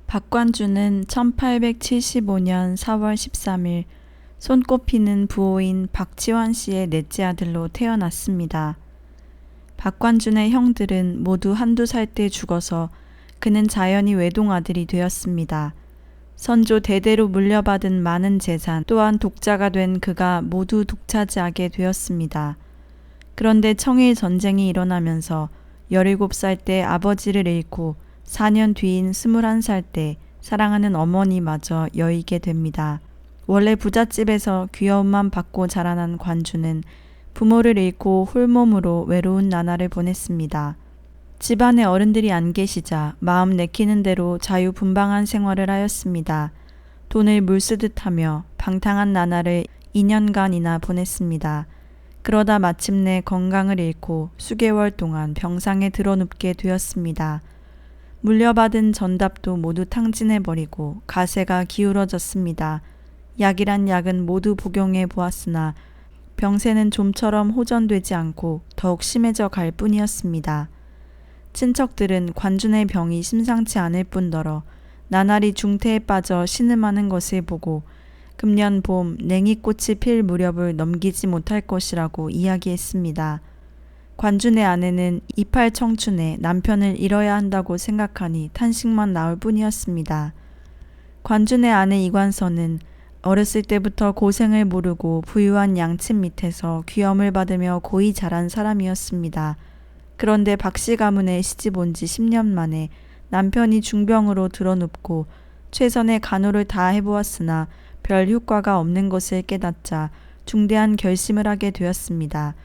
박관주는 1875년 4월 13일 손꼽히는 부호인 박지환 씨의 넷째 아들로 태어났습니다. 박관준의 형들은 모두 한두 살 때 죽어서 그는 자연히 외동아들이 되었습니다. 선조 대대로 물려받은 많은 재산 또한 독자가 된 그가 모두 독차지하게 되었습니다. 그런데 청일 전쟁이 일어나면서 17살 때 아버지를 잃고 4년 뒤인 21살 때 사랑하는 어머니마저 여의게 됩니다. 원래 부잣집에서 귀여움만 받고 자라난 관주는 부모를 잃고 홀몸으로 외로운 나날을 보냈습니다. 집안에 어른들이 안 계시자 마음 내키는 대로 자유분방한 생활을 하였습니다. 돈을 물쓰듯 하며 방탕한 나날을 2년간이나 보냈습니다. 그러다 마침내 건강을 잃고 수개월 동안 병상에 드러눕게 되었습니다. 물려받은 전답도 모두 탕진해버리고 가세가 기울어졌습니다. 약이란 약은 모두 복용해 보았으나 병세는 좀처럼 호전되지 않고 더욱 심해져 갈 뿐이었습니다. 친척들은 관준의 병이 심상치 않을 뿐더러 나날이 중태에 빠져 신음하는 것을 보고 금년 봄 냉이꽃이 필 무렵을 넘기지 못할 것이라고 이야기했습니다. 관준의 아내는 이팔 청춘에 남편을 잃어야 한다고 생각하니 탄식만 나올 뿐이었습니다. 관준의 아내 이관선은 어렸을 때부터 고생을 모르고 부유한 양친 밑에서 귀염을 받으며 고이 자란 사람이었습니다. 그런데 박씨 가문에 시집 온 지 10년 만에 남편이 중병으로 드러눕고 최선의 간호를 다 해보았으나 별 효과가 없는 것을 깨닫자 중대한 결심을 하게 되었습니다.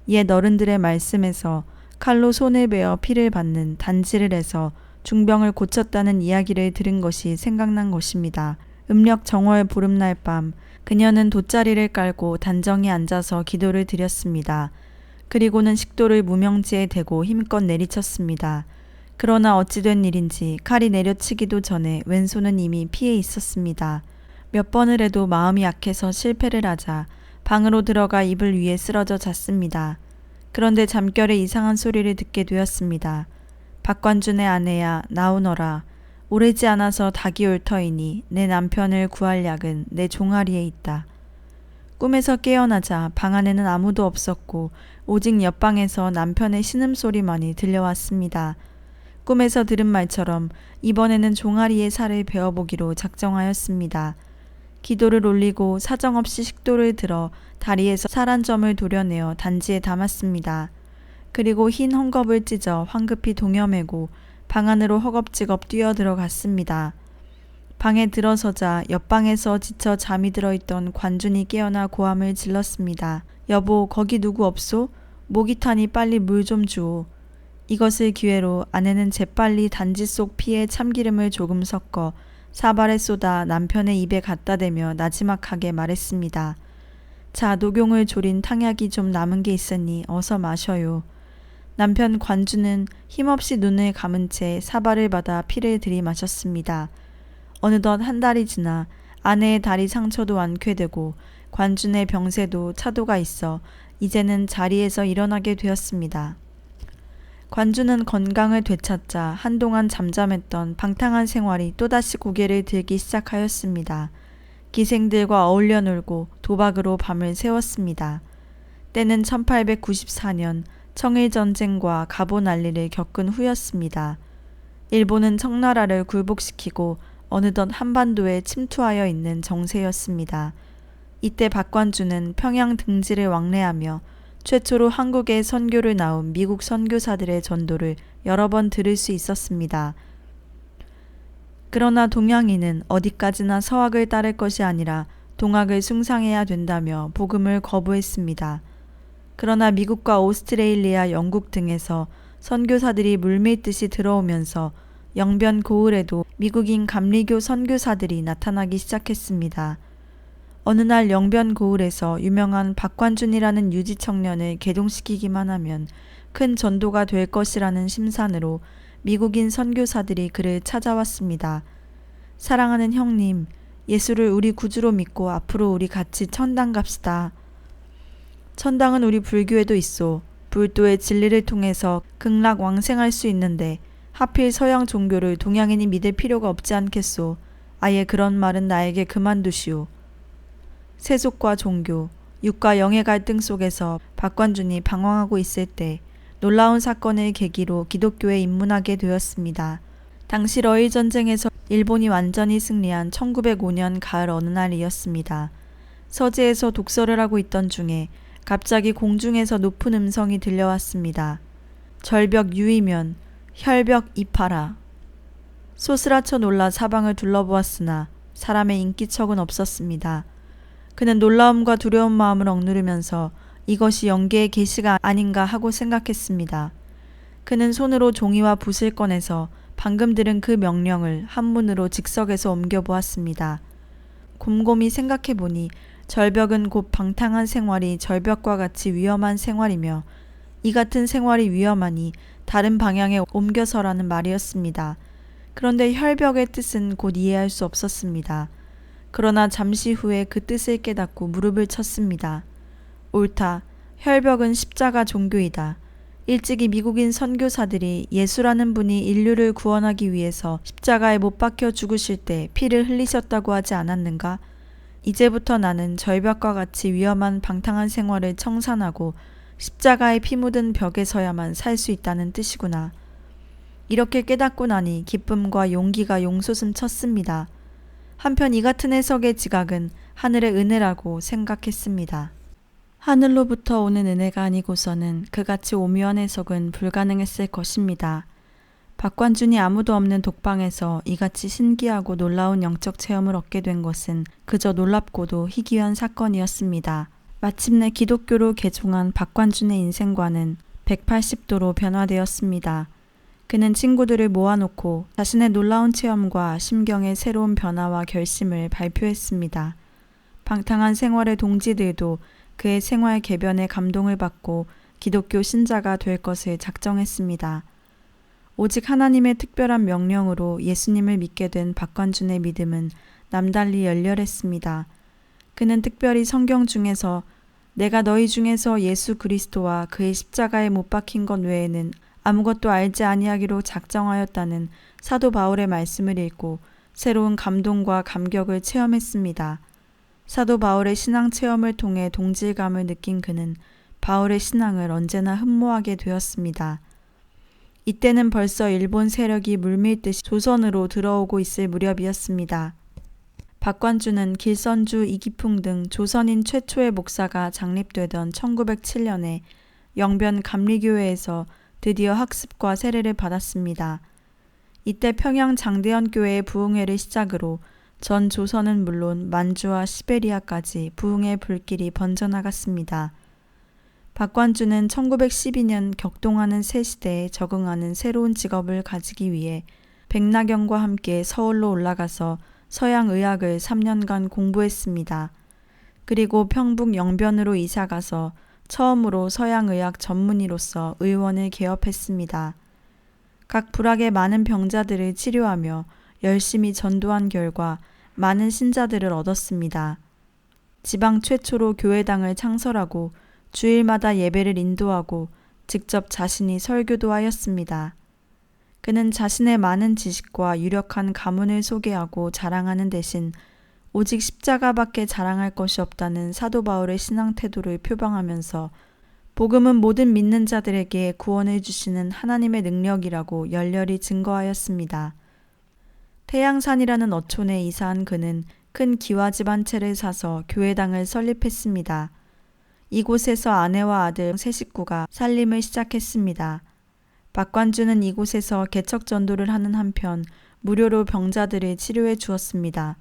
옛 어른들의 말씀에서 칼로 손을 베어 피를 받는 단지를 해서 중병을 고쳤다는 이야기를 들은 것이 생각난 것입니다. 음력 정월 보름날 밤 그녀는 돗자리를 깔고 단정히 앉아서 기도를 드렸습니다. 그리고는 식도를 무명지에 대고 힘껏 내리쳤습니다. 그러나 어찌된 일인지 칼이 내려치기도 전에 왼손은 이미 피해 있었습니다. 몇 번을 해도 마음이 약해서 실패를 하자 방으로 들어가 이불 위에 쓰러져 잤습니다. 그런데 잠결에 이상한 소리를 듣게 되었습니다. 박관준의 아내야 나오너라. 오래지 않아서 닭이 올 터이니 내 남편을 구할 약은 내 종아리에 있다. 꿈에서 깨어나자 방 안에는 아무도 없었고 오직 옆방에서 남편의 신음소리만이 들려왔습니다. 꿈에서 들은 말처럼 이번에는 종아리의 살을 베어보기로 작정하였습니다. 기도를 올리고 사정없이 식도를 들어 다리에서 살 한 점을 도려내어 단지에 담았습니다. 그리고 흰 헝겊을 찢어 황급히 동여매고 방 안으로 허겁지겁 뛰어들어갔습니다. 방에 들어서자 옆방에서 지쳐 잠이 들어있던 관준이 깨어나 고함을 질렀습니다. 여보, 거기 누구 없소? 목이 타니 빨리 물 좀 주오. 이것을 기회로 아내는 재빨리 단지 속 피에 참기름을 조금 섞어 사발에 쏟아 남편의 입에 갖다 대며 나지막하게 말했습니다. 자, 녹용을 졸인 탕약이 좀 남은 게 있으니 어서 마셔요. 남편 관주는 힘없이 눈을 감은 채 사발을 받아 피를 들이마셨습니다. 어느덧 한 달이 지나 아내의 다리 상처도 완쾌되고 관준의 병세도 차도가 있어 이제는 자리에서 일어나게 되었습니다. 관주는 건강을 되찾자 한동안 잠잠했던 방탕한 생활이 또다시 고개를 들기 시작하였습니다. 기생들과 어울려 놀고 도박으로 밤을 새웠습니다. 때는 1894년 청일전쟁과 가보난리를 겪은 후였습니다. 일본은 청나라를 굴복시키고 어느덧 한반도에 침투하여 있는 정세였습니다. 이때 박관주는 평양 등지를 왕래하며 최초로 한국에 선교를 나온 미국 선교사들의 전도를 여러 번 들을 수 있었습니다. 그러나 동양인은 어디까지나 서학을 따를 것이 아니라 동학을 숭상해야 된다며 복음을 거부했습니다. 그러나 미국과 오스트레일리아, 영국 등에서 선교사들이 물밀듯이 들어오면서 영변 고을에도 미국인 감리교 선교사들이 나타나기 시작했습니다. 어느 날 영변 고을에서 유명한 박관준이라는 유지 청년을 개동시키기만 하면 큰 전도가 될 것이라는 심산으로 미국인 선교사들이 그를 찾아왔습니다. 사랑하는 형님, 예수를 우리 구주로 믿고 앞으로 우리 같이 천당 갑시다. 천당은 우리 불교에도 있소. 불도의 진리를 통해서 극락 왕생할 수 있는데 하필 서양 종교를 동양인이 믿을 필요가 없지 않겠소. 아예 그런 말은 나에게 그만두시오. 세속과 종교, 육과 영의 갈등 속에서 박관준이 방황하고 있을 때 놀라운 사건을 계기로 기독교에 입문하게 되었습니다. 당시 러일 전쟁에서 일본이 완전히 승리한 1905년 가을 어느 날이었습니다. 서재에서 독서를 하고 있던 중에 갑자기 공중에서 높은 음성이 들려왔습니다. 절벽 유이면 혈벽 입하라. 소스라쳐 놀라 사방을 둘러보았으나 사람의 인기척은 없었습니다. 그는 놀라움과 두려운 마음을 억누르면서 이것이 영계의 계시가 아닌가 하고 생각했습니다. 그는 손으로 종이와 붓을 꺼내서 방금 들은 그 명령을 한문으로 직석에서 옮겨보았습니다. 곰곰이 생각해보니 절벽은 곧 방탕한 생활이 절벽과 같이 위험한 생활이며 이 같은 생활이 위험하니 다른 방향에 옮겨서라는 말이었습니다. 그런데 혈벽의 뜻은 곧 이해할 수 없었습니다. 그러나 잠시 후에 그 뜻을 깨닫고 무릎을 쳤습니다. 옳다. 혈벽은 십자가 종교이다. 일찍이 미국인 선교사들이 예수라는 분이 인류를 구원하기 위해서 십자가에 못 박혀 죽으실 때 피를 흘리셨다고 하지 않았는가? 이제부터 나는 절벽과 같이 위험한 방탕한 생활을 청산하고 십자가에 피 묻은 벽에 서야만 살 수 있다는 뜻이구나. 이렇게 깨닫고 나니 기쁨과 용기가 용솟음 쳤습니다. 한편 이 같은 해석의 지각은 하늘의 은혜라고 생각했습니다. 하늘로부터 오는 은혜가 아니고서는 그같이 오묘한 해석은 불가능했을 것입니다. 박관준이 아무도 없는 독방에서 이같이 신기하고 놀라운 영적 체험을 얻게 된 것은 그저 놀랍고도 희귀한 사건이었습니다. 마침내 기독교로 개종한 박관준의 인생과는 180도로 변화되었습니다. 그는 친구들을 모아놓고 자신의 놀라운 체험과 심경의 새로운 변화와 결심을 발표했습니다. 방탕한 생활의 동지들도 그의 생활 개변에 감동을 받고 기독교 신자가 될 것을 작정했습니다. 오직 하나님의 특별한 명령으로 예수님을 믿게 된 박관준의 믿음은 남달리 열렬했습니다. 그는 특별히 성경 중에서 내가 너희 중에서 예수 그리스도와 그의 십자가에 못 박힌 것 외에는 아무것도 알지 아니하기로 작정하였다는 사도 바울의 말씀을 읽고 새로운 감동과 감격을 체험했습니다. 사도 바울의 신앙 체험을 통해 동질감을 느낀 그는 바울의 신앙을 언제나 흠모하게 되었습니다. 이때는 벌써 일본 세력이 물밀듯이 조선으로 들어오고 있을 무렵이었습니다. 박관준은 길선주, 이기풍 등 조선인 최초의 목사가 창립되던 1907년에 영변 감리교회에서 드디어 학습과 세례를 받았습니다. 이때 평양 장대현 교회의 부흥회를 시작으로 전 조선은 물론 만주와 시베리아까지 부흥의 불길이 번져나갔습니다. 박관준은 1912년 격동하는 새 시대에 적응하는 새로운 직업을 가지기 위해 백나경과 함께 서울로 올라가서 서양 의학을 3년간 공부했습니다. 그리고 평북 영변으로 이사가서 처음으로 서양 의학 전문의로서 의원을 개업했습니다. 각 부락의 많은 병자들을 치료하며 열심히 전도한 결과 많은 신자들을 얻었습니다. 지방 최초로 교회당을 창설하고 주일마다 예배를 인도하고 직접 자신이 설교도 하였습니다. 그는 자신의 많은 지식과 유력한 가문을 소개하고 자랑하는 대신 오직 십자가밖에 자랑할 것이 없다는 사도 바울의 신앙 태도를 표방하면서 복음은 모든 믿는 자들에게 구원을 주시는 하나님의 능력이라고 열렬히 증거하였습니다. 태양산이라는 어촌에 이사한 그는 큰 기와집 한 채를 사서 교회당을 설립했습니다. 이곳에서 아내와 아들 세 식구가 살림을 시작했습니다. 박관준은 이곳에서 개척 전도를 하는 한편 무료로 병자들을 치료해 주었습니다.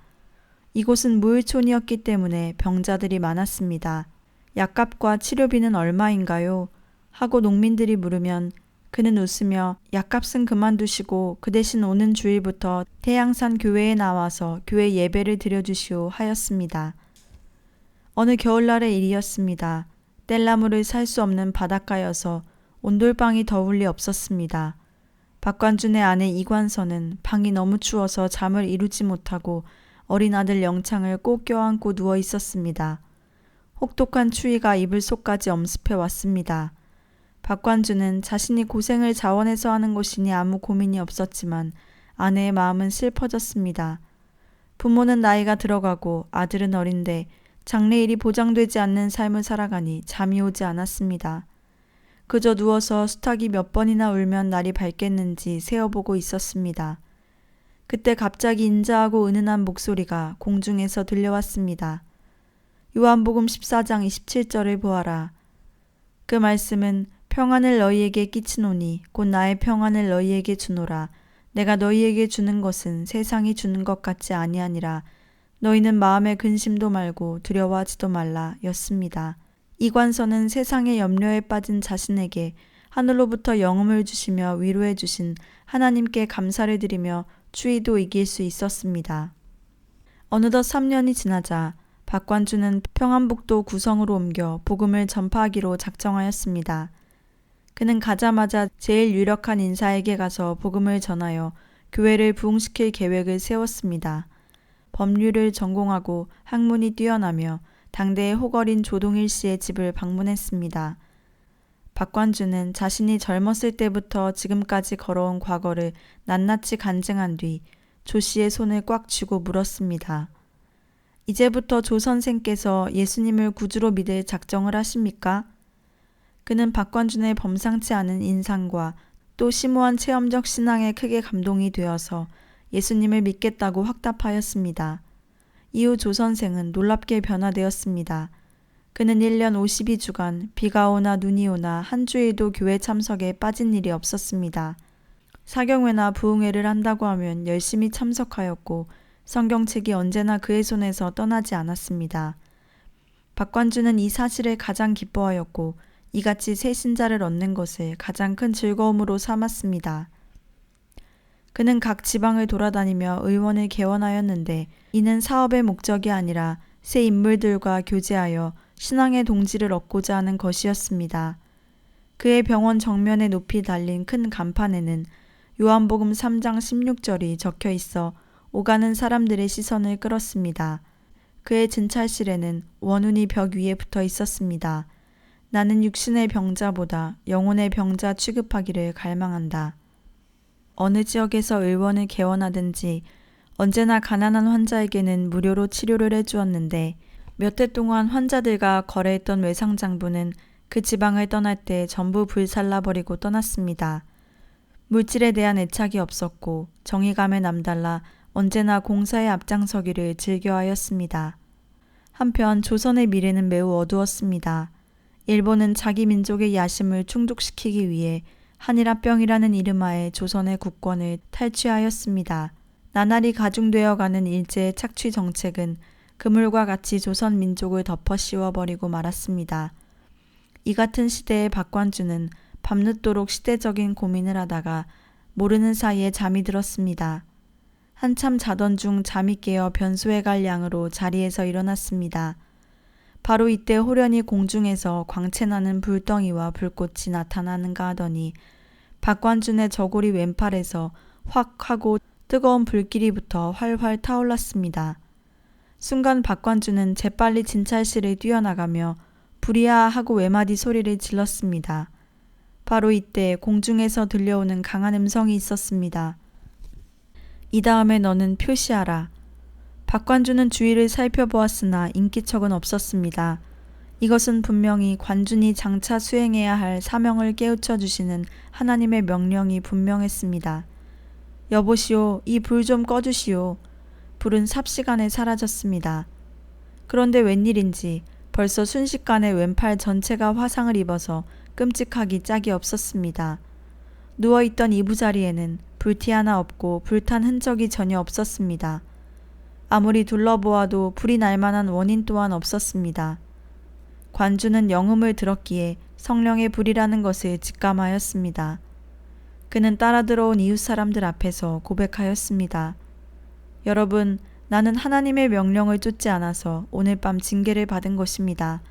이곳은 무을촌이었기 때문에 병자들이 많았습니다. 약값과 치료비는 얼마인가요? 하고 농민들이 물으면 그는 웃으며 약값은 그만두시고 그 대신 오는 주일부터 태양산 교회에 나와서 교회 예배를 드려주시오 하였습니다. 어느 겨울날의 일이었습니다. 뗄나무를 살 수 없는 바닷가여서 온돌방이 더울 리 없었습니다. 박관준의 아내 이관선은 방이 너무 추워서 잠을 이루지 못하고 어린 아들 영창을 꼭 껴안고 누워 있었습니다. 혹독한 추위가 이불 속까지 엄습해 왔습니다. 박관주는 자신이 고생을 자원해서 하는 것이니 아무 고민이 없었지만 아내의 마음은 슬퍼졌습니다. 부모는 나이가 들어가고 아들은 어린데 장래일이 보장되지 않는 삶을 살아가니 잠이 오지 않았습니다. 그저 누워서 수탉이 몇 번이나 울면 날이 밝겠는지 세어보고 있었습니다. 그때 갑자기 인자하고 은은한 목소리가 공중에서 들려왔습니다. 요한복음 14장 27절을 보아라. 그 말씀은 평안을 너희에게 끼치노니 곧 나의 평안을 너희에게 주노라. 내가 너희에게 주는 것은 세상이 주는 것 같지 아니하니라. 너희는 마음에 근심도 말고 두려워하지도 말라 였습니다. 이관서는 세상의 염려에 빠진 자신에게 하늘로부터 영음을 주시며 위로해 주신 하나님께 감사를 드리며 추위도 이길 수 있었습니다. 어느덧 3년이 지나자 박관주는 평안북도 구성으로 옮겨 복음을 전파하기로 작정하였습니다. 그는 가자마자 제일 유력한 인사에게 가서 복음을 전하여 교회를 부흥시킬 계획을 세웠습니다. 법률을 전공하고 학문이 뛰어나며 당대의 호걸인 조동일 씨의 집을 방문했습니다. 박관주는 자신이 젊었을 때부터 지금까지 걸어온 과거를 낱낱이 간증한 뒤 조 씨의 손을 꽉 쥐고 물었습니다. 이제부터 조 선생께서 예수님을 구주로 믿을 작정을 하십니까? 그는 박관준의 범상치 않은 인상과 또 심오한 체험적 신앙에 크게 감동이 되어서 예수님을 믿겠다고 확답하였습니다. 이후 조 선생은 놀랍게 변화되었습니다. 그는 1년 52주간 비가 오나 눈이 오나 한 주일도 교회 참석에 빠진 일이 없었습니다. 사경회나 부흥회를 한다고 하면 열심히 참석하였고 성경책이 언제나 그의 손에서 떠나지 않았습니다. 박관주는 이 사실을 가장 기뻐하였고 이같이 새 신자를 얻는 것을 가장 큰 즐거움으로 삼았습니다. 그는 각 지방을 돌아다니며 의원을 개원하였는데 이는 사업의 목적이 아니라 새 인물들과 교제하여 신앙의 동지를 얻고자 하는 것이었습니다. 그의 병원 정면에 높이 달린 큰 간판에는 요한복음 3장 16절이 적혀 있어 오가는 사람들의 시선을 끌었습니다. 그의 진찰실에는 원운이 벽 위에 붙어 있었습니다. 나는 육신의 병자보다 영혼의 병자 취급하기를 갈망한다. 어느 지역에서 의원을 개원하든지 언제나 가난한 환자에게는 무료로 치료를 해주었는데 몇 해 동안 환자들과 거래했던 외상장부는 그 지방을 떠날 때 전부 불살라버리고 떠났습니다. 물질에 대한 애착이 없었고 정의감에 남달라 언제나 공사에 앞장서기를 즐겨하였습니다. 한편 조선의 미래는 매우 어두웠습니다. 일본은 자기 민족의 야심을 충족시키기 위해 한일합병이라는 이름하에 조선의 국권을 탈취하였습니다. 나날이 가중되어가는 일제의 착취 정책은 그물과 같이 조선 민족을 덮어 씌워버리고 말았습니다. 이 같은 시대의 박관주는 밤늦도록 시대적인 고민을 하다가 모르는 사이에 잠이 들었습니다. 한참 자던 중 잠이 깨어 변소에 갈 양으로 자리에서 일어났습니다. 바로 이때 호련히 공중에서 광채나는 불덩이와 불꽃이 나타나는가 하더니 박관준의 저고리 왼팔에서 확 하고 뜨거운 불길이 붙어 활활 타올랐습니다. 순간 박관준은 재빨리 진찰실을 뛰어나가며 불이야 하고 외마디 소리를 질렀습니다. 바로 이때 공중에서 들려오는 강한 음성이 있었습니다. 이 다음에 너는 표시하라. 박관준은 주위를 살펴보았으나 인기척은 없었습니다. 이것은 분명히 관준이 장차 수행해야 할 사명을 깨우쳐 주시는 하나님의 명령이 분명했습니다. 여보시오, 이 불 좀 꺼주시오. 불은 삽시간에 사라졌습니다. 그런데 웬일인지 벌써 순식간에 왼팔 전체가 화상을 입어서 끔찍하기 짝이 없었습니다. 누워있던 이부자리에는 불티 하나 없고 불탄 흔적이 전혀 없었습니다. 아무리 둘러보아도 불이 날 만한 원인 또한 없었습니다. 관주는 영음을 들었기에 성령의 불이라는 것을 직감하였습니다. 그는 따라 들어온 이웃 사람들 앞에서 고백하였습니다. 여러분, 나는 하나님의 명령을 쫓지 않아서 오늘 밤 징계를 받은 것입니다.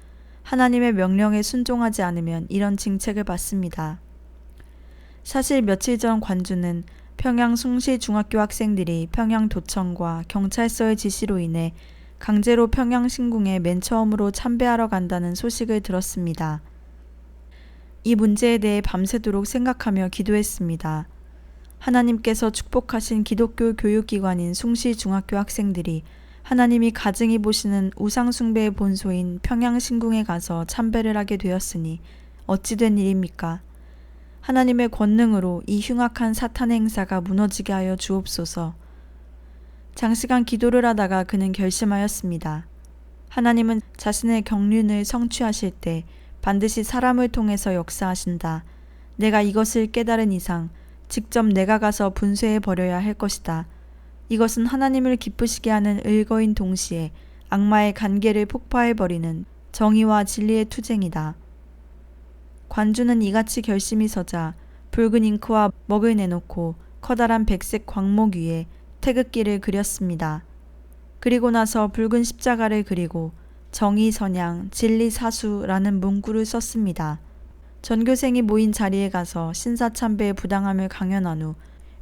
하나님의 명령에 순종하지 않으면 이런 징책을 받습니다. 사실 며칠 전 관주는 평양 숭실중학교 학생들이 평양도청과 경찰서의 지시로 인해 강제로 평양 신궁에 맨 처음으로 참배하러 간다는 소식을 들었습니다. 이 문제에 대해 밤새도록 생각하며 기도했습니다. 하나님께서 축복하신 기독교 교육기관인 숭실중학교 학생들이 하나님이 가증히 보시는 우상숭배의 본소인 평양신궁에 가서 참배를 하게 되었으니 어찌 된 일입니까? 하나님의 권능으로 이 흉악한 사탄의 행사가 무너지게 하여 주옵소서. 장시간 기도를 하다가 그는 결심하였습니다. 하나님은 자신의 경륜을 성취하실 때 반드시 사람을 통해서 역사하신다. 내가 이것을 깨달은 이상 직접 내가 가서 분쇄해 버려야 할 것이다. 이것은 하나님을 기쁘시게 하는 일거인 동시에 악마의 간계를 폭파해 버리는 정의와 진리의 투쟁이다. 관주는 이같이 결심이 서자 붉은 잉크와 먹을 내놓고 커다란 백색 광목 위에 태극기를 그렸습니다. 그리고 나서 붉은 십자가를 그리고 정의 선양, 진리 사수라는 문구를 썼습니다. 전교생이 모인 자리에 가서 신사참배의 부당함을 강연한 후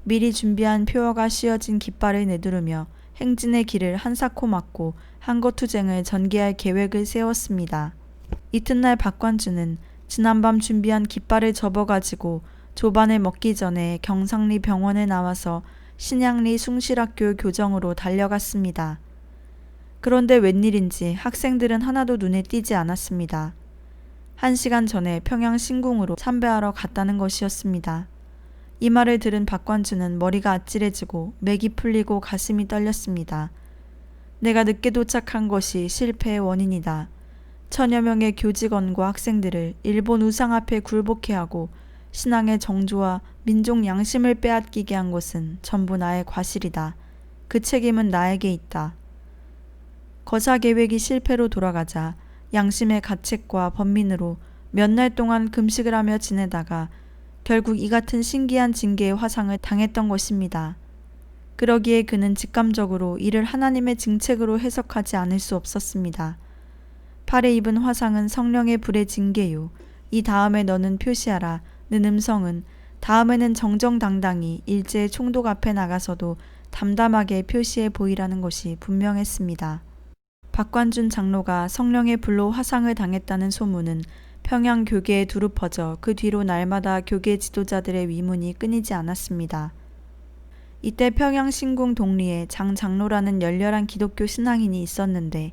미리 준비한 표어가 씌어진 깃발을 내두르며 행진의 길을 한사코 막고 한거투쟁을 전개할 계획을 세웠습니다. 이튿날 박관주는 지난밤 준비한 깃발을 접어가지고 조반을 먹기 전에 경상리 병원에 나와서 신양리 숭실학교 교정으로 달려갔습니다. 그런데 웬일인지 학생들은 하나도 눈에 띄지 않았습니다. 1시간 전에 평양신궁으로 참배하러 갔다는 것이었습니다. 이 말을 들은 박관주는 머리가 아찔해지고 맥이 풀리고 가슴이 떨렸습니다. 내가 늦게 도착한 것이 실패의 원인이다. 천여 명의 교직원과 학생들을 일본 우상 앞에 굴복해 하고 신앙의 정조와 민족 양심을 빼앗기게 한 것은 전부 나의 과실이다. 그 책임은 나에게 있다. 거사 계획이 실패로 돌아가자 양심의 가책과 번민으로 몇 날 동안 금식을 하며 지내다가 결국 이 같은 신기한 징계의 화상을 당했던 것입니다. 그러기에 그는 직감적으로 이를 하나님의 징책으로 해석하지 않을 수 없었습니다. 팔에 입은 화상은 성령의 불의 징계요. 이 다음에 너는 표시하라. 는 음성은 다음에는 정정당당히 일제의 총독 앞에 나가서도 담담하게 표시해 보이라는 것이 분명했습니다. 박관준 장로가 성령의 불로 화상을 당했다는 소문은 평양 교계에 두루 퍼져 그 뒤로 날마다 교계 지도자들의 위문이 끊이지 않았습니다. 이때 평양신궁 동리에 장 장로라는 열렬한 기독교 신앙인이 있었는데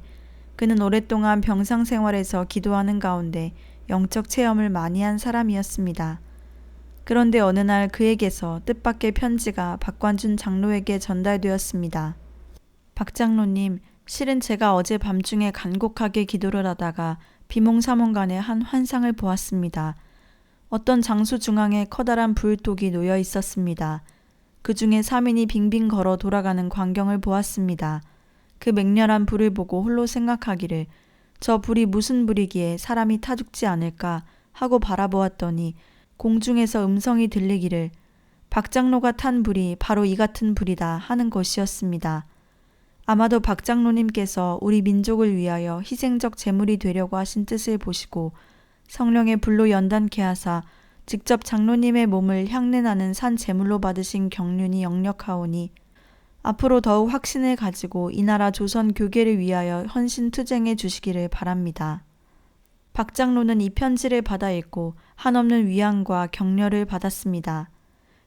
그는 오랫동안 병상생활에서 기도하는 가운데 영적 체험을 많이 한 사람이었습니다. 그런데 어느 날 그에게서 뜻밖의 편지가 박관준 장로에게 전달되었습니다. 박 장로님, 실은 제가 어제 밤중에 간곡하게 기도를 하다가 비몽사몽간에 한 환상을 보았습니다. 어떤 장수 중앙에 커다란 불독이 놓여 있었습니다. 그 중에 3인이 빙빙 걸어 돌아가는 광경을 보았습니다. 그 맹렬한 불을 보고 홀로 생각하기를 저 불이 무슨 불이기에 사람이 타 죽지 않을까 하고 바라보았더니 공중에서 음성이 들리기를 박 장로가 탄 불이 바로 이 같은 불이다 하는 것이었습니다. 아마도 박 장로님께서 우리 민족을 위하여 희생적 제물이 되려고 하신 뜻을 보시고 성령의 불로 연단케 하사 직접 장로님의 몸을 향내나는 산 제물로 받으신 경륜이 역력하오니 앞으로 더욱 확신을 가지고 이 나라 조선 교계를 위하여 헌신 투쟁해 주시기를 바랍니다. 박 장로는 이 편지를 받아 읽고 한없는 위안과 격려를 받았습니다.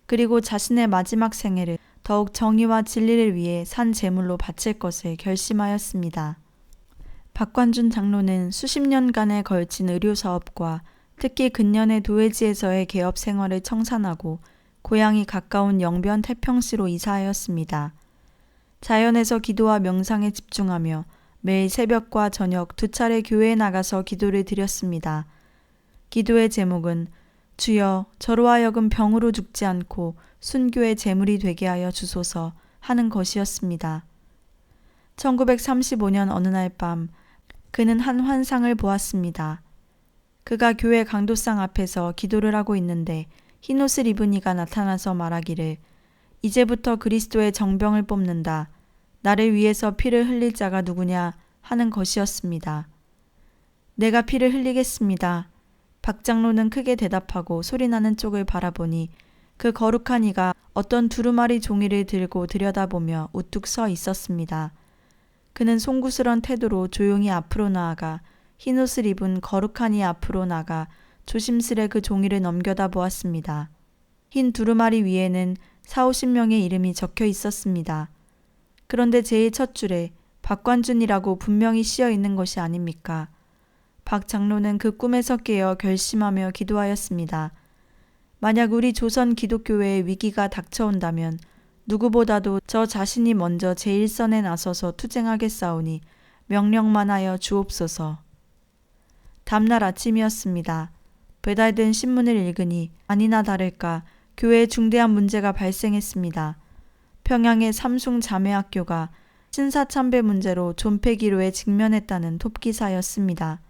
그리고 자신의 마지막 생애를 더욱 정의와 진리를 위해 산 제물로 바칠 것을 결심하였습니다. 박관준 장로는 수십 년간에 걸친 의료사업과 특히 근년의 도회지에서의 개업 생활을 청산하고 고향이 가까운 영변 태평시로 이사하였습니다. 자연에서 기도와 명상에 집중하며 매일 새벽과 저녁 2차례 교회에 나가서 기도를 드렸습니다. 기도의 제목은 주여 저로 하여금 병으로 죽지 않고 순교의 제물이 되게 하여 주소서 하는 것이었습니다. 1935년 어느 날 밤 그는 한 환상을 보았습니다. 그가 교회 강도상 앞에서 기도를 하고 있는데 흰옷을 입은 이가 나타나서 말하기를 이제부터 그리스도의 정병을 뽑는다. 나를 위해서 피를 흘릴 자가 누구냐 하는 것이었습니다. 내가 피를 흘리겠습니다. 박 장로는 크게 대답하고 소리나는 쪽을 바라보니 그 거룩한 이가 어떤 두루마리 종이를 들고 들여다보며 우뚝 서 있었습니다. 그는 송구스런 태도로 조용히 앞으로 나아가 흰옷을 입은 거룩한 이 앞으로 나가 조심스레 그 종이를 넘겨다 보았습니다. 흰 두루마리 위에는 40~50명의 이름이 적혀 있었습니다. 그런데 제일 첫 줄에 박관준이라고 분명히 씌어 있는 것이 아닙니까? 박 장로는 그 꿈에서 깨어 결심하며 기도하였습니다. 만약 우리 조선 기독교회에 위기가 닥쳐온다면 누구보다도 저 자신이 먼저 제1선에 나서서 투쟁하겠사오니 명령만 하여 주옵소서. 다음날 아침이었습니다. 배달된 신문을 읽으니 아니나 다를까 교회에 중대한 문제가 발생했습니다. 평양의 삼숭 자매학교가 신사참배 문제로 존폐 기로에 직면했다는 톱기사였습니다.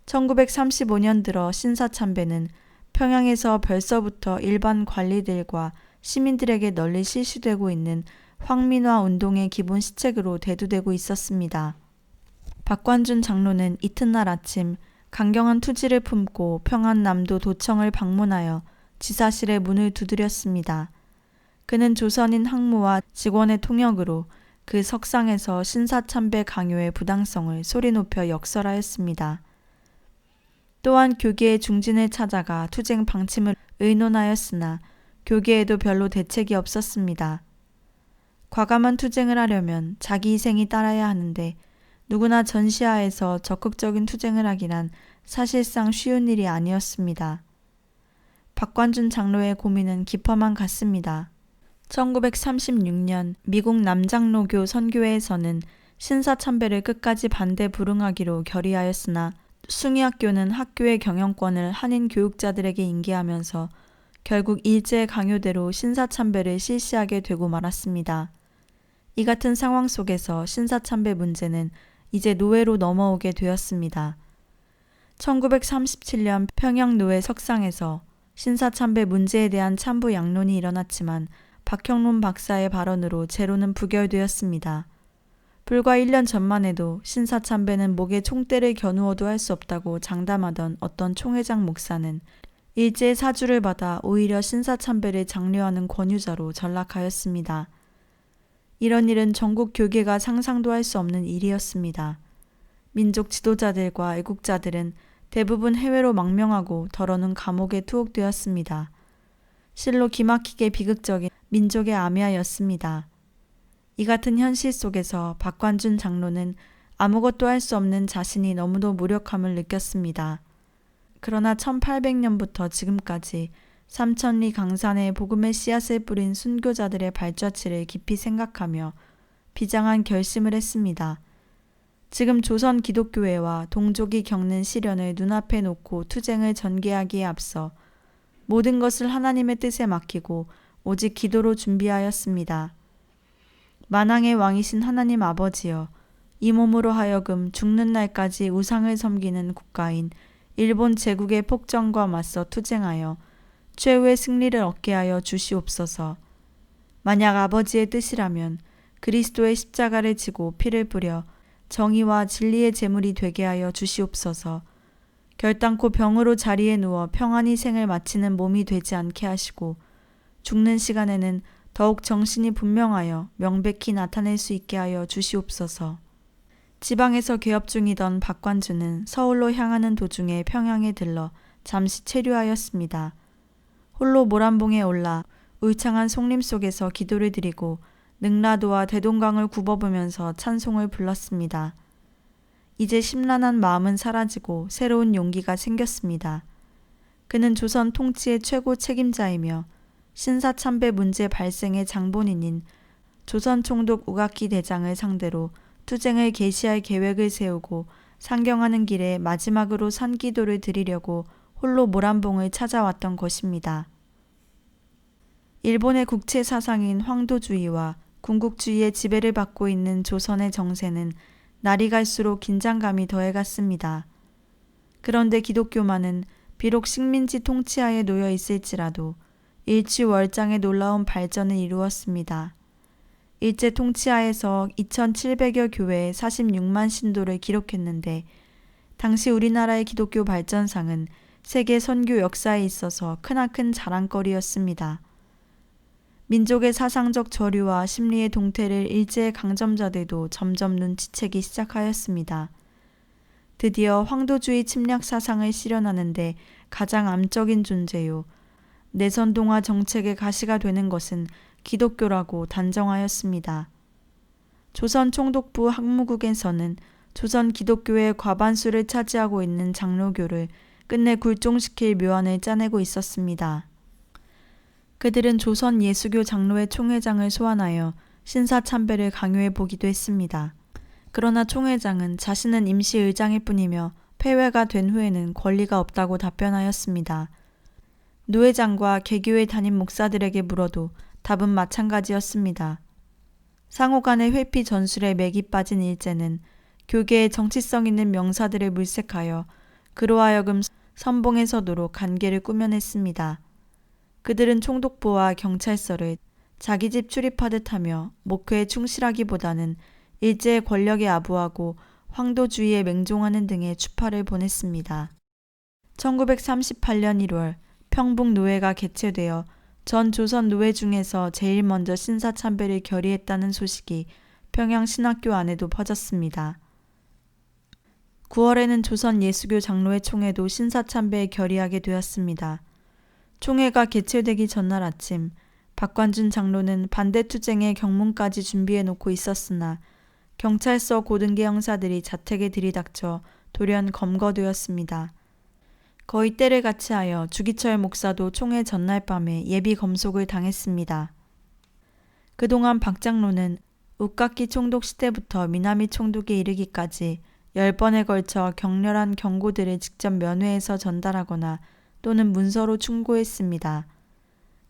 1935년 들어 신사참배는 평양에서 벌써부터 일반 관리들과 시민들에게 널리 실시되고 있는 황민화 운동의 기본 시책으로 대두되고 있었습니다. 박관준 장로는 이튿날 아침 강경한 투지를 품고 평안남도 도청을 방문하여 지사실의 문을 두드렸습니다. 그는 조선인 학무와 직원의 통역으로 그 석상에서 신사참배 강요의 부당성을 소리 높여 역설하였습니다. 또한 교계의 중진을 찾아가 투쟁 방침을 의논하였으나 교계에도 별로 대책이 없었습니다. 과감한 투쟁을 하려면 자기 희생이 따라야 하는데 누구나 전시하에서 적극적인 투쟁을 하기란 사실상 쉬운 일이 아니었습니다. 박관준 장로의 고민은 깊어만 갔습니다. 1936년 미국 남장로교 선교회에서는 신사참배를 끝까지 반대 불응하기로 결의하였으나 숭의학교는 학교의 경영권을 한인 교육자들에게 인계하면서 결국 일제 강요대로 신사참배를 실시하게 되고 말았습니다. 이 같은 상황 속에서 신사참배 문제는 이제 노예로 넘어오게 되었습니다. 1937년 평양노회 석상에서 신사참배 문제에 대한 참부 양론이 일어났지만 박형론 박사의 발언으로 제로는 부결되었습니다. 불과 1년 전만 해도 신사참배는 목에 총대를 겨누어도 할 수 없다고 장담하던 어떤 총회장 목사는 일제의 사주를 받아 오히려 신사참배를 장려하는 권유자로 전락하였습니다. 이런 일은 전국 교계가 상상도 할 수 없는 일이었습니다. 민족 지도자들과 애국자들은 대부분 해외로 망명하고 더러는 감옥에 투옥되었습니다. 실로 기막히게 비극적인 민족의 암야였습니다. 이 같은 현실 속에서 박관준 장로는 아무것도 할 수 없는 자신이 너무도 무력함을 느꼈습니다. 그러나 1800년부터 지금까지 삼천리 강산에 복음의 씨앗을 뿌린 순교자들의 발자취를 깊이 생각하며 비장한 결심을 했습니다. 지금 조선 기독교회와 동족이 겪는 시련을 눈앞에 놓고 투쟁을 전개하기에 앞서 모든 것을 하나님의 뜻에 맡기고 오직 기도로 준비하였습니다. 만왕의 왕이신 하나님 아버지여, 이 몸으로 하여금 죽는 날까지 우상을 섬기는 국가인 일본 제국의 폭정과 맞서 투쟁하여 최후의 승리를 얻게 하여 주시옵소서. 만약 아버지의 뜻이라면 그리스도의 십자가를 지고 피를 뿌려 정의와 진리의 제물이 되게 하여 주시옵소서. 결단코 병으로 자리에 누워 평안히 생을 마치는 몸이 되지 않게 하시고 죽는 시간에는 더욱 정신이 분명하여 명백히 나타낼 수 있게 하여 주시옵소서. 지방에서 개업 중이던 박관준은 서울로 향하는 도중에 평양에 들러 잠시 체류하였습니다. 홀로 모란봉에 올라 울창한 송림 속에서 기도를 드리고 능라도와 대동강을 굽어보면서 찬송을 불렀습니다. 이제 심란한 마음은 사라지고 새로운 용기가 생겼습니다. 그는 조선 통치의 최고 책임자이며 신사참배 문제 발생의 장본인인 조선 총독 우가키 대장을 상대로 투쟁을 개시할 계획을 세우고 상경하는 길에 마지막으로 산기도를 드리려고 홀로 모란봉을 찾아왔던 것입니다. 일본의 국채 사상인 황도주의와 군국주의의 지배를 받고 있는 조선의 정세는 날이 갈수록 긴장감이 더해갔습니다. 그런데 기독교만은 비록 식민지 통치하에 놓여 있을지라도 일취월장의 놀라운 발전을 이루었습니다. 일제 통치하에서 2700여 교회에 46만 신도를 기록했는데 당시 우리나라의 기독교 발전상은 세계 선교 역사에 있어서 크나큰 자랑거리였습니다. 민족의 사상적 저류와 심리의 동태를 일제의 강점자들도 점점 눈치채기 시작하였습니다. 드디어 황도주의 침략 사상을 실현하는데 가장 암적인 존재요. 내선동화 정책의 가시가 되는 것은 기독교라고 단정하였습니다. 조선 총독부 학무국에서는 조선 기독교의 과반수를 차지하고 있는 장로교를 끝내 굴종시킬 묘안을 짜내고 있었습니다. 그들은 조선 예수교 장로회 총회장을 소환하여 신사참배를 강요해 보기도 했습니다. 그러나 총회장은 자신은 임시 의장일 뿐이며 폐회가 된 후에는 권리가 없다고 답변하였습니다. 노회장과 개교회 담임 목사들에게 물어도 답은 마찬가지였습니다. 상호 간의 회피 전술에 맥이 빠진 일제는 교계의 정치성 있는 명사들을 물색하여 그로 하여금 선봉에 서도록 관계를 꾸며냈습니다. 그들은 총독부와 경찰서를 자기 집 출입하듯 하며 목회에 충실하기보다는 일제의 권력에 아부하고 황도주의에 맹종하는 등의 추파를 보냈습니다. 1938년 1월 평북노회가 개최되어 전 조선 노회 중에서 제일 먼저 신사참배를 결의했다는 소식이 평양 신학교 안에도 퍼졌습니다. 9월에는 조선 예수교 장로회 총회도 신사참배에 결의하게 되었습니다. 총회가 개최되기 전날 아침 박관준 장로는 반대투쟁의 경문까지 준비해 놓고 있었으나 경찰서 고등계 형사들이 자택에 들이닥쳐 돌연 검거되었습니다. 거의 때를 같이하여 주기철 목사도 총회 전날 밤에 예비 검속을 당했습니다. 그동안 박 장로는 욱각기 총독 시대부터 미나미 총독에 이르기까지 10번에 걸쳐 격렬한 경고들을 직접 면회해서 전달하거나 또는 문서로 충고했습니다.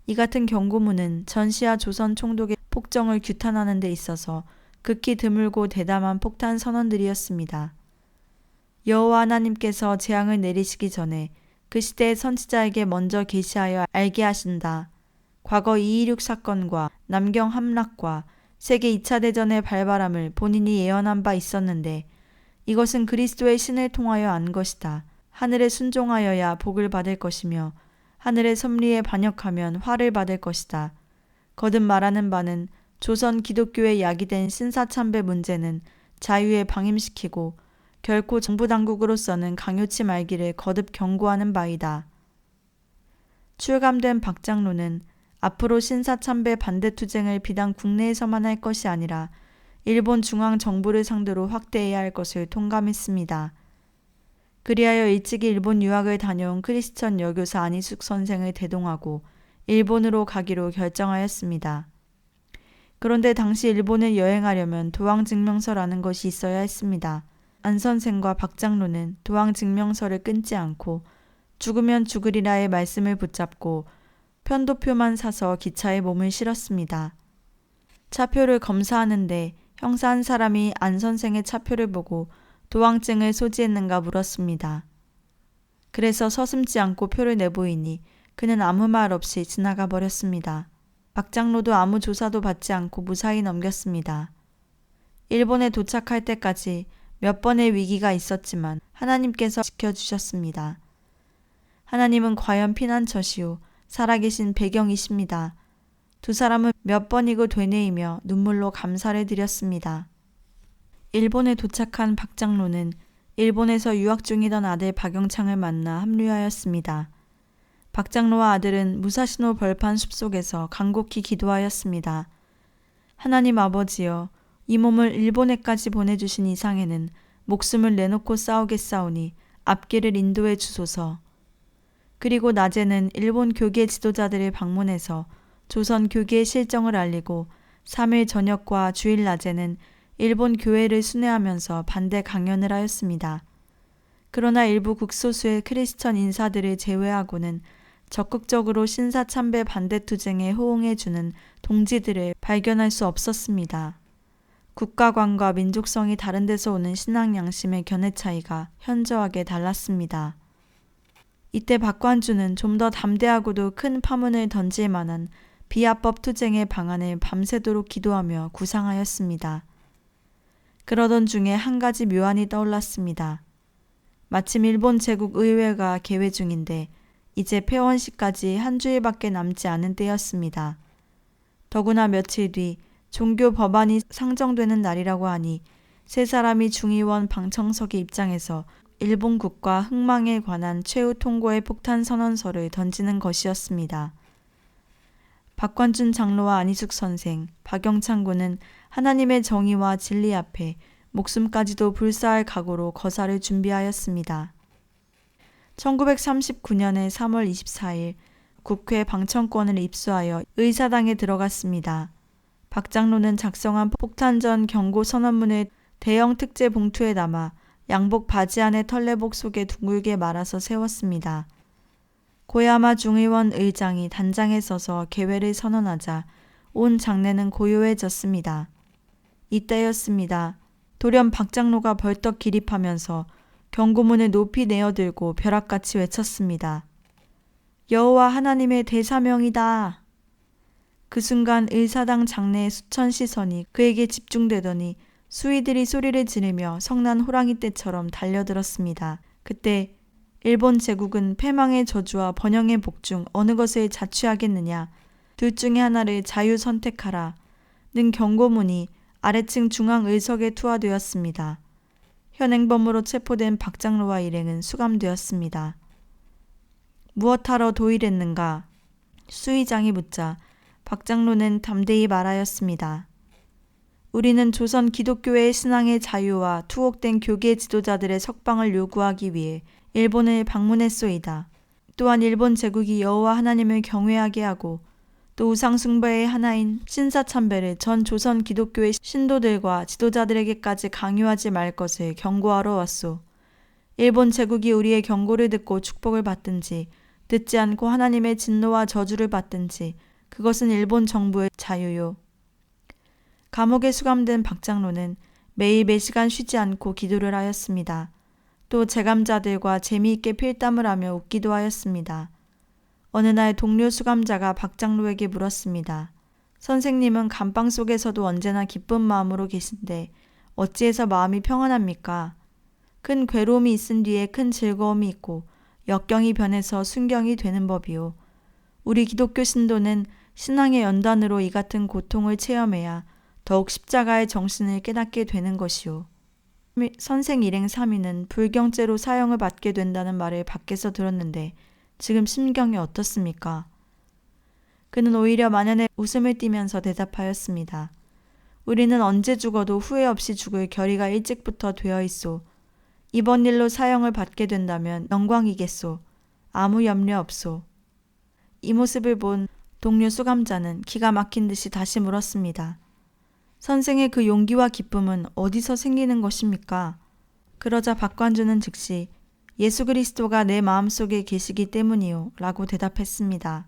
이 같은 경고문은 전시와 조선 총독의 폭정을 규탄하는 데 있어서 극히 드물고 대담한 폭탄 선언들이었습니다. 여호와 하나님께서 재앙을 내리시기 전에 그 시대의 선지자에게 먼저 계시하여 알게 하신다. 과거 2.16 사건과 남경 함락과 세계 2차 대전의 발발함을 본인이 예언한 바 있었는데 이것은 그리스도의 신을 통하여 안 것이다. 하늘에 순종하여야 복을 받을 것이며 하늘의 섭리에 반역하면 화를 받을 것이다. 거듭 말하는 바는 조선 기독교의 약이 된 신사참배 문제는 자유에 방임시키고 결코 정부 당국으로서는 강요치 말기를 거듭 경고하는 바이다. 출감된 박 장로는 앞으로 신사참배 반대투쟁을 비단 국내에서만 할 것이 아니라 일본 중앙정부를 상대로 확대해야 할 것을 통감했습니다. 그리하여 일찍이 일본 유학을 다녀온 크리스천 여교사 안희숙 선생을 대동하고 일본으로 가기로 결정하였습니다. 그런데 당시 일본을 여행하려면 도항증명서라는 것이 있어야 했습니다. 안 선생과 박 장로는 도항증명서를 끊지 않고 죽으면 죽으리라의 말씀을 붙잡고 편도표만 사서 기차에 몸을 실었습니다. 차표를 검사하는데 형사 한 사람이 안 선생의 차표를 보고 도항증을 소지했는가 물었습니다. 그래서 서슴지 않고 표를 내보이니 그는 아무 말 없이 지나가 버렸습니다. 박 장로도 아무 조사도 받지 않고 무사히 넘겼습니다. 일본에 도착할 때까지 몇 번의 위기가 있었지만 하나님께서 지켜주셨습니다. 하나님은 과연 피난처시오 살아계신 배경이십니다. 두 사람은 몇 번이고 되뇌이며 눈물로 감사를 드렸습니다. 일본에 도착한 박 장로는 일본에서 유학 중이던 아들 박영창을 만나 합류하였습니다. 박 장로와 아들은 무사시노 벌판 숲속에서 간곡히 기도하였습니다. 하나님 아버지여, 이 몸을 일본에까지 보내주신 이상에는 목숨을 내놓고 싸우겠사오니 앞길을 인도해 주소서. 그리고 낮에는 일본 교계 지도자들을 방문해서 조선 교계의 실정을 알리고 3일 저녁과 주일 낮에는 일본 교회를 순회하면서 반대 강연을 하였습니다. 그러나 일부 극소수의 크리스천 인사들을 제외하고는 적극적으로 신사참배 반대투쟁에 호응해주는 동지들을 발견할 수 없었습니다. 국가관과 민족성이 다른 데서 오는 신앙 양심의 견해 차이가 현저하게 달랐습니다. 이때 박관주는 좀 더 담대하고도 큰 파문을 던질 만한 비합법 투쟁의 방안을 밤새도록 기도하며 구상하였습니다. 그러던 중에 한 가지 묘안이 떠올랐습니다. 마침 일본 제국 의회가 개회 중인데 이제 폐원식까지 한 주일밖에 남지 않은 때였습니다. 더구나 며칠 뒤 종교 법안이 상정되는 날이라고 하니 세 사람이 중의원 방청석에 입장해서 일본국과 흥망에 관한 최후 통고의 폭탄 선언서를 던지는 것이었습니다. 박관준 장로와 안희숙 선생, 박영창 군은 하나님의 정의와 진리 앞에 목숨까지도 불사할 각오로 거사를 준비하였습니다. 1939년의 3월 24일 국회 방청권을 입수하여 의사당에 들어갔습니다. 박 장로는 작성한 폭탄전 경고 선언문을 대형 특제 봉투에 담아 양복 바지 안에 털레복 속에 둥글게 말아서 세웠습니다. 고야마 중의원 의장이 단장에 서서 개회를 선언하자 온 장내는 고요해졌습니다. 이때였습니다. 돌연 박 장로가 벌떡 기립하면서 경고문을 높이 내어들고 벼락같이 외쳤습니다. 여호와 하나님의 대사명이다. 그 순간 의사당 장내의 수천 시선이 그에게 집중되더니 수의들이 소리를 지르며 성난 호랑이 떼처럼 달려들었습니다. 그때 일본 제국은 패망의 저주와 번영의 복 중 어느 것을 자취하겠느냐. 둘 중에 하나를 자유 선택하라. 는 경고문이 아래층 중앙 의석에 투하되었습니다. 현행범으로 체포된 박 장로와 일행은 수감되었습니다. 무엇하러 도일했는가? 수의장이 묻자 박 장로는 담대히 말하였습니다. 우리는 조선 기독교의 신앙의 자유와 투옥된 교계 지도자들의 석방을 요구하기 위해 일본을 방문했소이다. 또한 일본 제국이 여호와 하나님을 경외하게 하고 또 우상숭배의 하나인 신사참배를 전 조선 기독교의 신도들과 지도자들에게까지 강요하지 말 것을 경고하러 왔소. 일본 제국이 우리의 경고를 듣고 축복을 받든지 듣지 않고 하나님의 진노와 저주를 받든지 그것은 일본 정부의 자유요. 감옥에 수감된 박 장로는 매일 몇 시간 쉬지 않고 기도를 하였습니다. 또 재감자들과 재미있게 필담을 하며 웃기도 하였습니다. 어느 날 동료 수감자가 박 장로에게 물었습니다. 선생님은 감방 속에서도 언제나 기쁜 마음으로 계신데 어찌해서 마음이 평안합니까? 큰 괴로움이 있은 뒤에 큰 즐거움이 있고 역경이 변해서 순경이 되는 법이요. 우리 기독교 신도는 신앙의 연단으로 이 같은 고통을 체험해야 더욱 십자가의 정신을 깨닫게 되는 것이요. 선생 일행 3인은 불경죄로 사형을 받게 된다는 말을 밖에서 들었는데 지금 심경이 어떻습니까? 그는 오히려 만연의 웃음을 띠면서 대답하였습니다. 우리는 언제 죽어도 후회 없이 죽을 결의가 일찍부터 되어 있소. 이번 일로 사형을 받게 된다면 영광이겠소. 아무 염려 없소. 이 모습을 본 동료 수감자는 기가 막힌 듯이 다시 물었습니다. 선생의 그 용기와 기쁨은 어디서 생기는 것입니까? 그러자 박관주는 즉시 예수 그리스도가 내 마음속에 계시기 때문이요 라고 대답했습니다.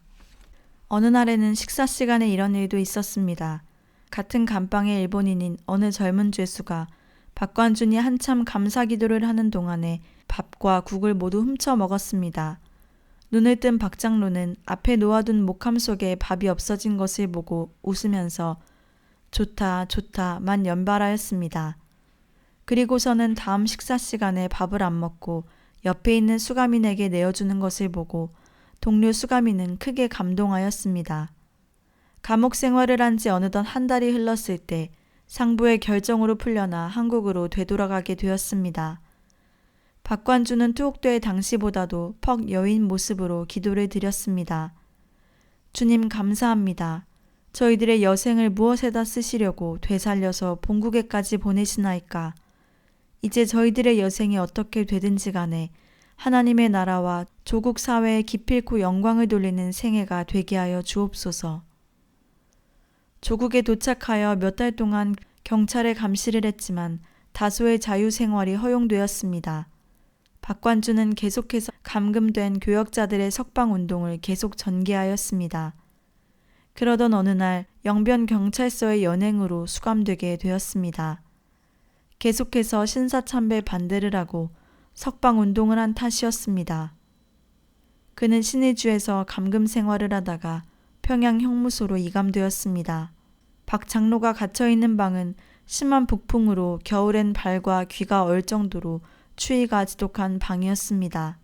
어느 날에는 식사 시간에 이런 일도 있었습니다. 같은 감방의 일본인인 어느 젊은 죄수가 박관준이 한참 감사 기도를 하는 동안에 밥과 국을 모두 훔쳐 먹었습니다. 눈을 뜬 박 장로는 앞에 놓아둔 목함 속에 밥이 없어진 것을 보고 웃으면서 좋다 좋다만 연발하였습니다. 그리고서는 다음 식사 시간에 밥을 안 먹고 옆에 있는 수감인에게 내어주는 것을 보고 동료 수감인은 크게 감동하였습니다. 감옥 생활을 한 지 어느덧 한 달이 흘렀을 때 상부의 결정으로 풀려나 한국으로 되돌아가게 되었습니다. 박관주는 투옥될 당시보다도 퍽 여인 모습으로 기도를 드렸습니다. 주님 감사합니다. 저희들의 여생을 무엇에다 쓰시려고 되살려서 본국에까지 보내시나이까. 이제 저희들의 여생이 어떻게 되든지 간에 하나님의 나라와 조국 사회에 기필코 영광을 돌리는 생애가 되게 하여 주옵소서. 조국에 도착하여 몇 달 동안 경찰의 감시를 했지만 다소의 자유생활이 허용되었습니다. 박관주는 계속해서 감금된 교역자들의 석방운동을 계속 전개하였습니다. 그러던 어느 날 영변경찰서의 연행으로 수감되게 되었습니다. 계속해서 신사참배 반대를 하고 석방운동을 한 탓이었습니다. 그는 신의주에서 감금 생활을 하다가 평양 형무소로 이감되었습니다. 박 장로가 갇혀있는 방은 심한 북풍으로 겨울엔 발과 귀가 얼 정도로 추위가 지독한 방이었습니다.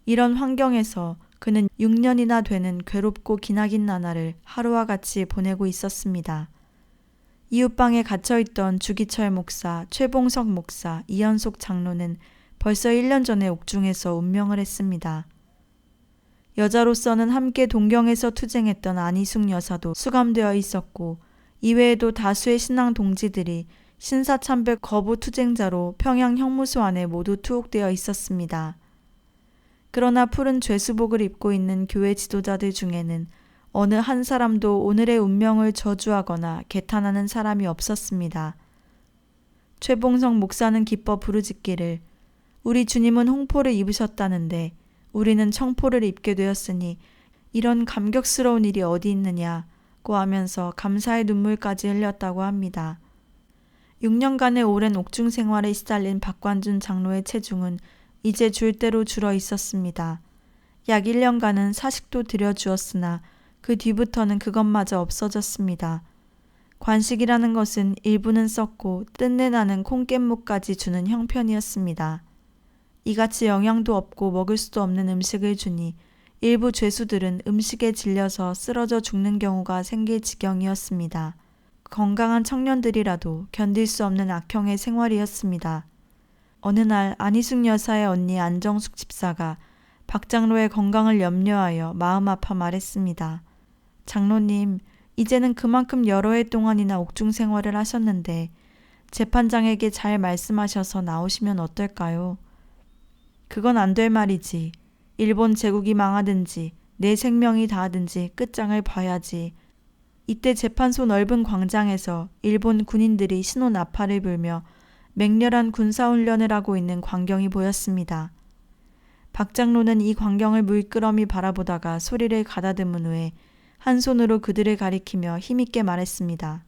이런 환경에서 그는 6년이나 되는 괴롭고 기나긴 나날을 하루와 같이 보내고 있었습니다. 이웃방에 갇혀있던 주기철 목사, 최봉석 목사, 이현숙 장로는 벌써 1년 전에 옥중에서 운명을 했습니다. 여자로서는 함께 동경에서 투쟁했던 안희숙 여사도 수감되어 있었고 이외에도 다수의 신앙 동지들이 신사참배 거부 투쟁자로 평양 형무소 안에 모두 투옥되어 있었습니다. 그러나 푸른 죄수복을 입고 있는 교회 지도자들 중에는 어느 한 사람도 오늘의 운명을 저주하거나 개탄하는 사람이 없었습니다. 최봉석 목사는 기뻐 부르짖기를 우리 주님은 홍포를 입으셨다는데 우리는 청포를 입게 되었으니 이런 감격스러운 일이 어디 있느냐고 하면서 감사의 눈물까지 흘렸다고 합니다. 6년간의 오랜 옥중 생활에 시달린 박관준 장로의 체중은 이제 줄 대로 줄어 있었습니다. 약 1년간은 사식도 들여주었으나 그 뒤부터는 그것마저 없어졌습니다. 관식이라는 것은 일부는 썩고 뜬내나는 콩깻묵까지 주는 형편이었습니다. 이같이 영양도 없고 먹을 수도 없는 음식을 주니 일부 죄수들은 음식에 질려서 쓰러져 죽는 경우가 생길 지경이었습니다. 건강한 청년들이라도 견딜 수 없는 악형의 생활이었습니다. 어느 날 안희숙 여사의 언니 안정숙 집사가 박 장로의 건강을 염려하여 마음 아파 말했습니다. 장로님, 이제는 그만큼 여러 해 동안이나 옥중 생활을 하셨는데 재판장에게 잘 말씀하셔서 나오시면 어떨까요? 그건 안 될 말이지. 일본 제국이 망하든지 내 생명이 닿든지 끝장을 봐야지. 이때 재판소 넓은 광장에서 일본 군인들이 신호 나팔을 불며 맹렬한 군사훈련을 하고 있는 광경이 보였습니다. 박 장로는 이 광경을 물끄러미 바라보다가 소리를 가다듬은 후에 한 손으로 그들을 가리키며 힘있게 말했습니다.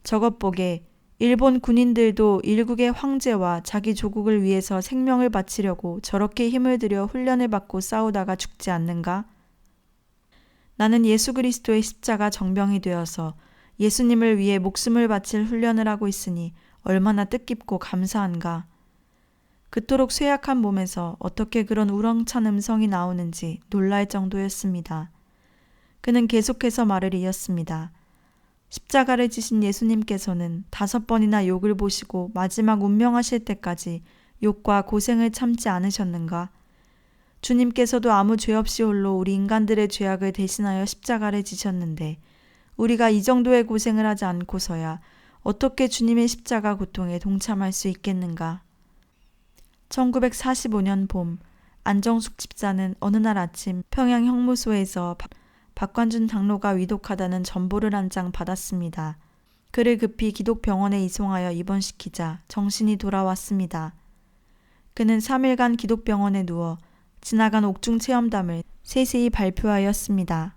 저것 보게, 일본 군인들도 일국의 황제와 자기 조국을 위해서 생명을 바치려고 저렇게 힘을 들여 훈련을 받고 싸우다가 죽지 않는가? 나는 예수 그리스도의 십자가 정병이 되어서 예수님을 위해 목숨을 바칠 훈련을 하고 있으니 얼마나 뜻깊고 감사한가. 그토록 쇠약한 몸에서 어떻게 그런 우렁찬 음성이 나오는지 놀랄 정도였습니다. 그는 계속해서 말을 이었습니다. 십자가를 지신 예수님께서는 5번이나 욕을 보시고 마지막 운명하실 때까지 욕과 고생을 참지 않으셨는가? 주님께서도 아무 죄 없이 홀로 우리 인간들의 죄악을 대신하여 십자가를 지셨는데 우리가 이 정도의 고생을 하지 않고서야 어떻게 주님의 십자가 고통에 동참할 수 있겠는가? 1945년 봄, 안정숙 집사는 어느 날 아침 평양 형무소에서 박관준 장로가 위독하다는 전보를 한 장 받았습니다. 그를 급히 기독병원에 이송하여 입원시키자 정신이 돌아왔습니다. 그는 3일간 기독병원에 누워 지나간 옥중 체험담을 세세히 발표하였습니다.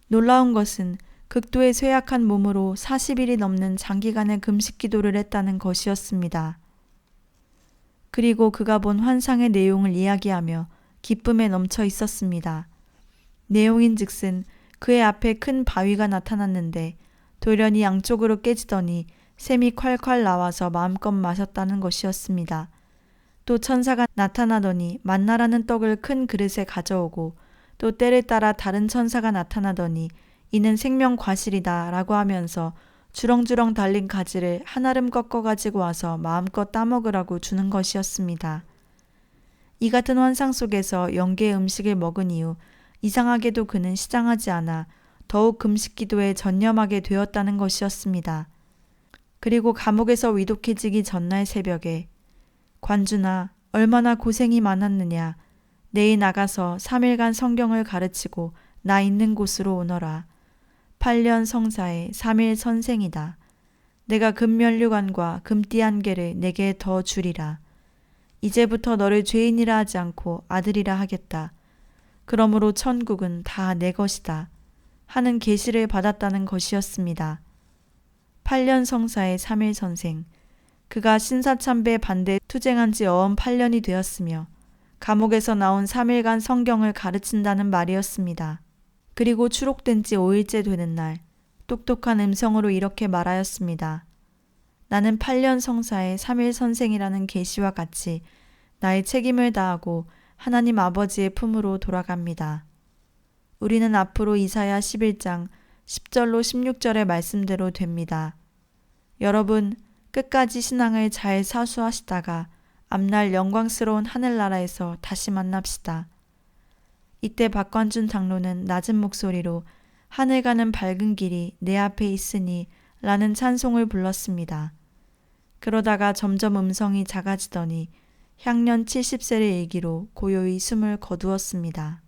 놀라운 것은 극도의 쇠약한 몸으로 40일이 넘는 장기간의 금식 기도를 했다는 것이었습니다. 그리고 그가 본 환상의 내용을 이야기하며 기쁨에 넘쳐 있었습니다. 내용인즉슨 그의 앞에 큰 바위가 나타났는데 돌연히 양쪽으로 깨지더니 샘이 콸콸 나와서 마음껏 마셨다는 것이었습니다. 또 천사가 나타나더니 만나라는 떡을 큰 그릇에 가져오고 또 때를 따라 다른 천사가 나타나더니 이는 생명 과실이다 라고 하면서 주렁주렁 달린 가지를 한아름 꺾어 가지고 와서 마음껏 따먹으라고 주는 것이었습니다. 이 같은 환상 속에서 영계의 음식을 먹은 이후 이상하게도 그는 시장하지 않아 더욱 금식 기도에 전념하게 되었다는 것이었습니다. 그리고 감옥에서 위독해지기 전날 새벽에 관준아, 얼마나 고생이 많았느냐. 내일 나가서 3일간 성경을 가르치고 나 있는 곳으로 오너라. 8년 성사의 3일 선생이다. 내가 금면류관과 금띠 한 개를 내게 더 주리라. 이제부터 너를 죄인이라 하지 않고 아들이라 하겠다. 그러므로 천국은 다 내 것이다. 하는 계시를 받았다는 것이었습니다. 8년 성사의 3일 선생. 그가 신사참배 반대 투쟁한 지 어언 8년이 되었으며 감옥에서 나온 3일간 성경을 가르친다는 말이었습니다. 그리고 추록된 지 5일째 되는 날 똑똑한 음성으로 이렇게 말하였습니다. 나는 8년 성사의 3일 선생이라는 계시와 같이 나의 책임을 다하고 하나님 아버지의 품으로 돌아갑니다. 우리는 앞으로 이사야 11장 10절로 16절의 말씀대로 됩니다. 여러분, 끝까지 신앙을 잘 사수하시다가 앞날 영광스러운 하늘나라에서 다시 만납시다. 이때 박관준 장로는 낮은 목소리로 하늘 가는 밝은 길이 내 앞에 있으니 라는 찬송을 불렀습니다. 그러다가 점점 음성이 작아지더니 향년 70세를 일기로 고요히 숨을 거두었습니다.